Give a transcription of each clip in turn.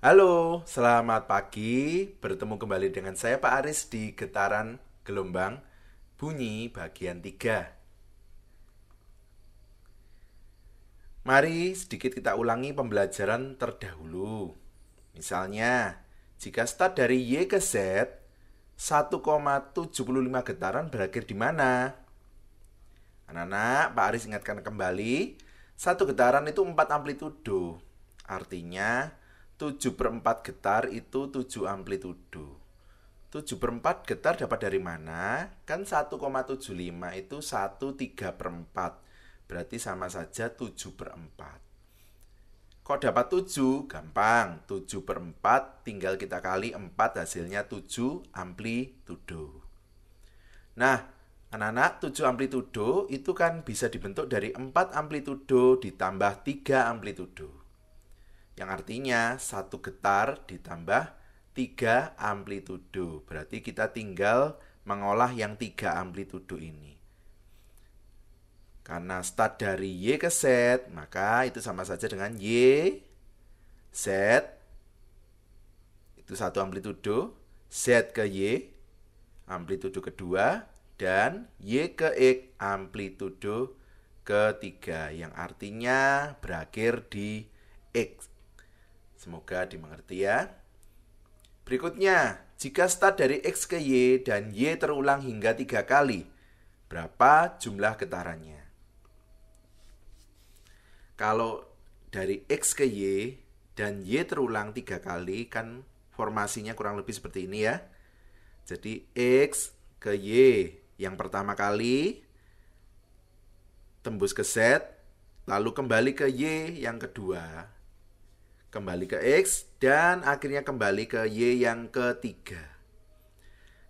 Halo, selamat pagi. Bertemu kembali dengan saya Pak Aris di Getaran Gelombang Bunyi bagian 3. Mari sedikit kita ulangi pembelajaran terdahulu. Misalnya, jika start dari Y ke Z, 1,75 getaran berakhir di mana? Anak-anak, Pak Aris ingatkan kembali, satu getaran itu 4 amplitudo. Artinya, 7/4 getar itu 7 amplitudo. 7/4 getar dapat dari mana? Kan 1,75 itu 1/3/4. Berarti sama saja 7/4. Kok dapat 7? Gampang. 7/4 tinggal kita kali 4 hasilnya 7 amplitudo. Nah, anak-anak, 7 amplitudo itu kan bisa dibentuk dari 4 amplitudo ditambah 3 amplitudo. Yang artinya 1 getar ditambah 3 amplitudo. Berarti kita tinggal mengolah yang 3 amplitudo ini. Karena start dari Y ke Z, maka itu sama saja dengan Y, Z, itu 1 amplitudo, Z ke Y, amplitudo kedua, dan Y ke X, amplitudo ketiga, yang artinya berakhir di X. Semoga dimengerti ya. Berikutnya, jika start dari X ke Y dan Y terulang hingga 3 kali, berapa jumlah getarannya? Kalau dari X ke Y dan Y terulang 3 kali, kan formasinya kurang lebih seperti ini ya. Jadi X ke Y yang pertama kali, tembus ke Z, lalu kembali ke Y yang kedua, kembali ke X, dan akhirnya kembali ke Y yang ketiga.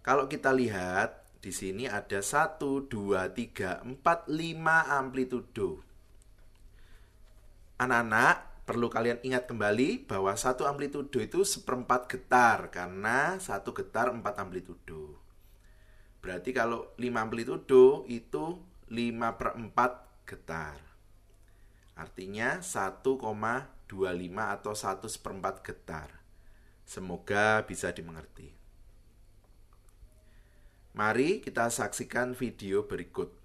Kalau kita lihat, di sini ada 1, 2, 3, 4, 5 amplitudo. Anak-anak, perlu kalian ingat kembali bahwa 1 amplitudo itu 1/4 getar, karena 1 getar 4 amplitudo. Berarti kalau 5 amplitudo itu 5/4 getar. Artinya 1,25 atau 1/4 getar. Semoga bisa dimengerti. Mari kita saksikan video berikut.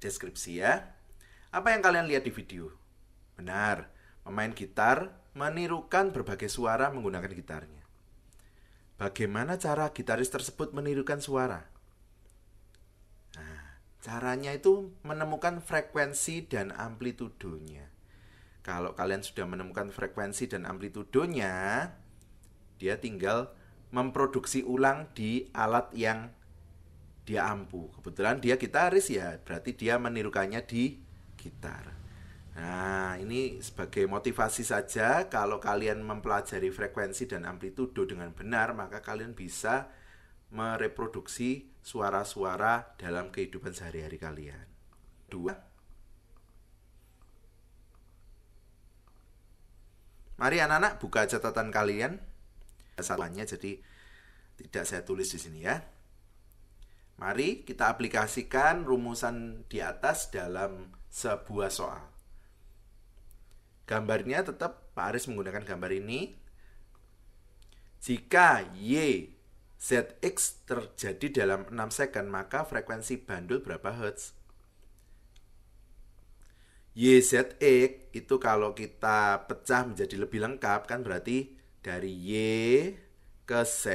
Deskripsi ya. Apa yang kalian lihat di video? Benar, pemain gitar menirukan berbagai suara menggunakan gitarnya. Bagaimana cara gitaris tersebut menirukan suara? Nah, caranya itu menemukan frekuensi dan amplitudonya. Kalau kalian sudah menemukan frekuensi dan amplitudonya, dia tinggal memproduksi ulang di alat yang dia ampu. Kebetulan dia gitaris ya, berarti dia menirukannya di gitar. Nah, ini sebagai motivasi saja. Kalau kalian mempelajari frekuensi dan amplitudo dengan benar, maka kalian bisa mereproduksi suara-suara dalam kehidupan sehari-hari kalian. Dua, mari anak-anak buka catatan kalian. Satuannya jadi tidak saya tulis di sini ya. Mari kita aplikasikan rumusan di atas dalam sebuah soal. Gambarnya tetap Pak Aris menggunakan gambar ini. Jika Y ZX terjadi dalam 6 second, maka frekuensi bandul berapa Hz? YZX itu kalau kita pecah menjadi lebih lengkap, kan berarti dari Y ke Z,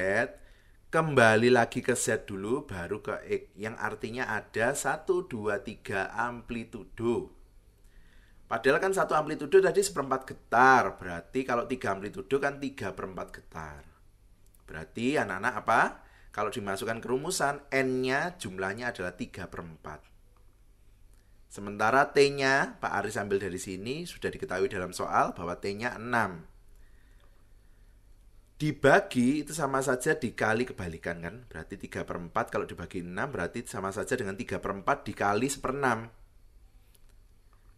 kembali lagi ke Z dulu, baru ke X, yang artinya ada 1, 2, 3 amplitudo. Padahal kan 1 amplitudo tadi 1/4 getar, berarti kalau 3 amplitudo kan 3/4 getar. Berarti anak-anak apa? Kalau dimasukkan ke rumusan, N-nya jumlahnya adalah 3/4. Sementara T-nya, Pak Aris ambil dari sini, sudah diketahui dalam soal bahwa T-nya 6. Dibagi itu sama saja dikali kebalikan kan. Berarti 3/4 kalau dibagi 6 berarti sama saja dengan 3/4 dikali 1/6.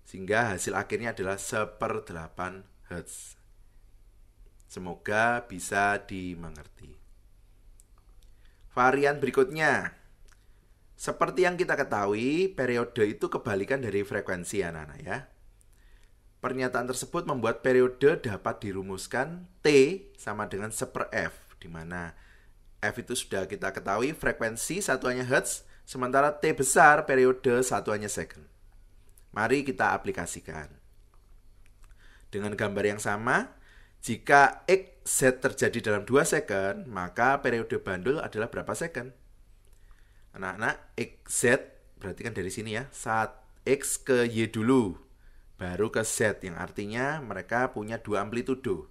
Sehingga hasil akhirnya adalah 1/8 Hz. Semoga bisa dimengerti. Varian berikutnya. Seperti yang kita ketahui, periode itu kebalikan dari frekuensi anak-anak ya. Pernyataan tersebut membuat periode dapat dirumuskan T sama dengan 1/F, di mana F itu sudah kita ketahui frekuensi satuannya Hertz, sementara T besar periode satuannya second. Mari kita aplikasikan. Dengan gambar yang sama, jika XZ terjadi dalam 2 second, maka periode bandul adalah berapa second? Anak-anak, XZ berarti kan dari sini ya, saat X ke Y dulu, baru ke Z, yang artinya mereka punya 2 amplitudo.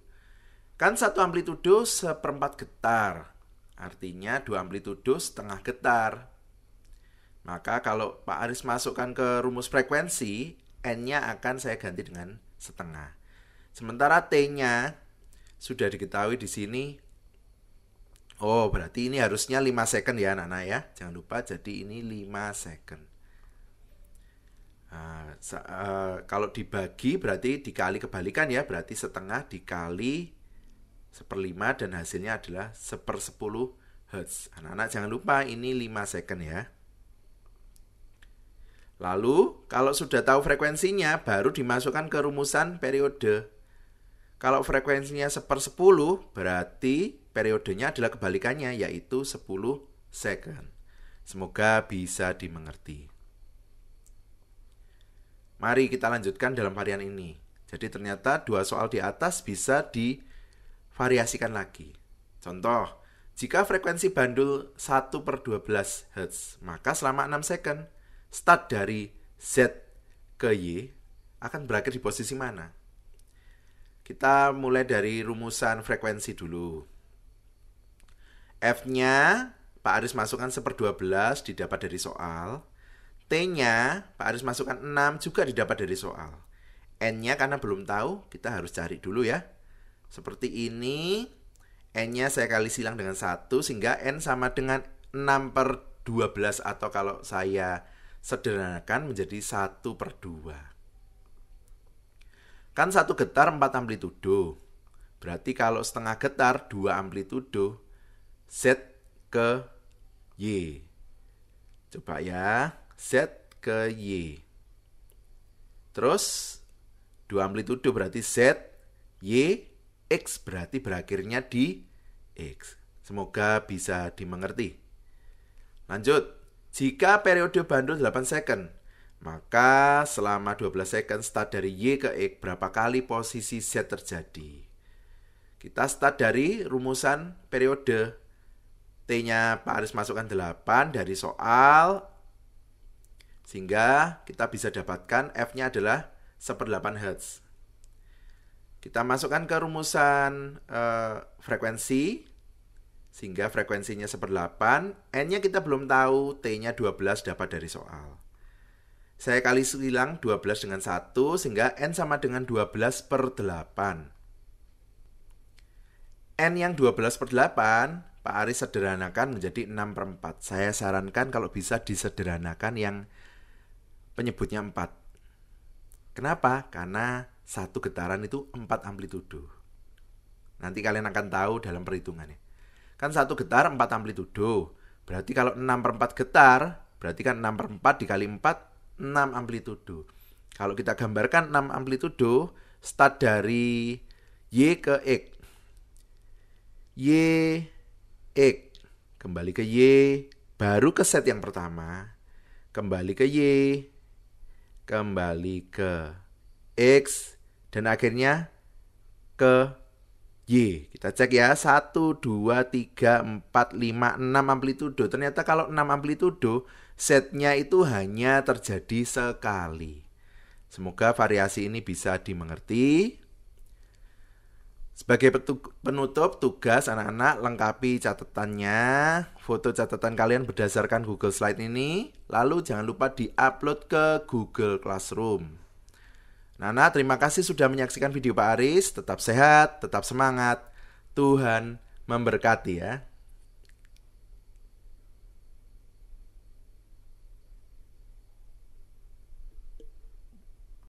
Kan satu amplitudo 1/4 getar, artinya 2 amplitudo setengah getar. Maka kalau Pak Aris masukkan ke rumus frekuensi, N-nya akan saya ganti dengan setengah. Sementara T-nya sudah diketahui di sini. Oh, berarti ini harusnya 5 second ya anak-anak ya. Jangan lupa, jadi ini 5 second. Kalau dibagi berarti dikali kebalikan ya. Berarti setengah dikali 1/5 dan hasilnya adalah 1/10 Hz. Anak-anak jangan lupa ini 5 second ya. Lalu, kalau sudah tahu frekuensinya, baru dimasukkan ke rumusan periode. Kalau frekuensinya 1/10, berarti periodenya adalah kebalikannya, yaitu 10 second. Semoga bisa dimengerti. Mari kita lanjutkan dalam varian ini. Jadi ternyata 2 soal di atas bisa divariasikan lagi. Contoh, jika frekuensi bandul 1/12 Hz, maka selama 6 second, start dari Z ke Y akan berakhir di posisi mana? Kita mulai dari rumusan frekuensi dulu. F-nya Pak Aris masukkan 1/12 didapat dari soal. T-nya Pak Aris masukkan 6 juga didapat dari soal. N-nya karena belum tahu, kita harus cari dulu ya. Seperti ini, N-nya saya kali silang dengan 1 sehingga N sama dengan 6/12 atau kalau saya sederhanakan menjadi 1/2. Kan 1 getar 4 amplitudo. Berarti kalau setengah getar 2 amplitudo Z ke Y. Coba ya, Z ke Y. Terus 2 amplitudo berarti Z, Y, X berarti berakhirnya di X. Semoga bisa dimengerti. Lanjut. Jika periode bandul 8 second, maka selama 12 second start dari Y ke X, berapa kali posisi Z terjadi? Kita start dari rumusan periode. T-nya Pak Aris masukkan 8 dari soal, sehingga kita bisa dapatkan F-nya adalah 1/8 Hz. Kita masukkan ke rumusan frekuensi, sehingga frekuensinya 1/8, N-nya kita belum tahu, T-nya 12 dapat dari soal. Saya kali silang 12 dengan 1, sehingga N sama dengan 12/8. N yang 12/8, Pak Aris sederhanakan menjadi 6/4. Saya sarankan kalau bisa disederhanakan yang penyebutnya 4. Kenapa? Karena satu getaran itu 4 amplitudo. Nanti kalian akan tahu dalam perhitungannya. Kan 1 getar 4 amplitudo. Berarti kalau 6/4 getar, berarti kan 6/4 dikali 4, 6 amplitudo. Kalau kita gambarkan 6 amplitudo, start dari Y ke X. Y, X. Kembali ke Y, baru ke set yang pertama. Kembali ke Y, kembali ke X, dan akhirnya ke Y. Kita cek ya, 1, 2, 3, 4, 5, 6 amplitudo. Ternyata kalau 6 amplitudo, setnya itu hanya terjadi sekali. Semoga variasi ini bisa dimengerti. Sebagai penutup tugas anak-anak, lengkapi catatannya. Foto catatan kalian berdasarkan Google Slide ini. Lalu jangan lupa di-upload ke Google Classroom. Nana, terima kasih sudah menyaksikan video Pak Aris. Tetap sehat, tetap semangat. Tuhan memberkati ya.